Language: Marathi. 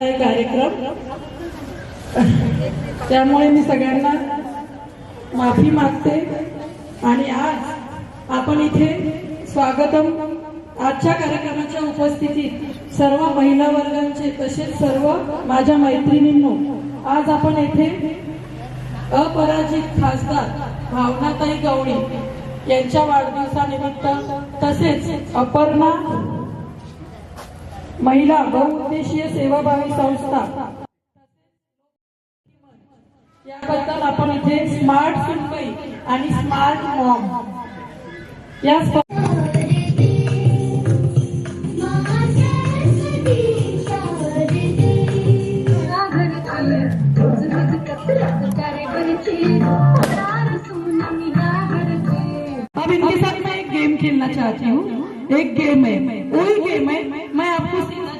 कार्यक्रम त्यामुळे मी सगळ्यांना माफी मागते आणि आज आपण इथे स्वागतम आजच्या कार्यक्रमाच्या उपस्थितीत सर्व महिला वर्गांचे तसेच सर्व माझ्या मैत्रिणींनो आज आपण इथे अपराजित खासदार भावनाताई गवळी यांच्या वाढदिवसानिमित्त तसेच अपर्णा महिला बहुउद्देशीय सेवाभावी संस्था याबद्दल आपण इथे स्मार्ट सुनबाई आणि स्मार्ट मॉम या अब इनके साथ मैं एक गेम खेलना चाहती हूँ। एक गेम है